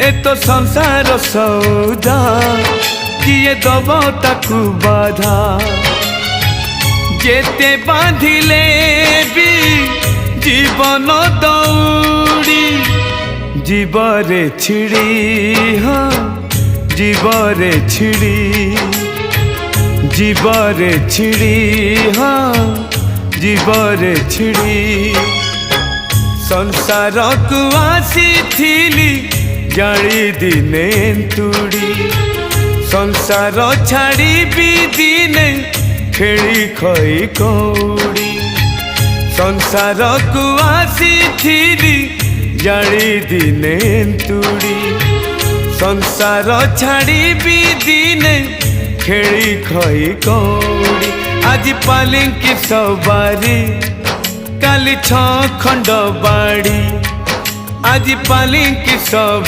ए तो संसार सौदा किए दब ताकू बाधा जेते बांधिले भी जीवन दौड़ी जीवरे छिड़ी हाँ जीवरे छिड़ी जीवरे छिड़ी हाँ जीवरे छिड़ी संसार को आसी थिली जाड़ी दिने तुड़ी संसार छाड़ी भी दिने खेली खई कौड़ी संसार को आसी थिली जाड़ी दिने तुड़ी संसार छाड़ी भी दिने खेली खई कौड़ी आज पालिंकी सवारी काली 6 खंड बाड़ी आज पालिंकी सब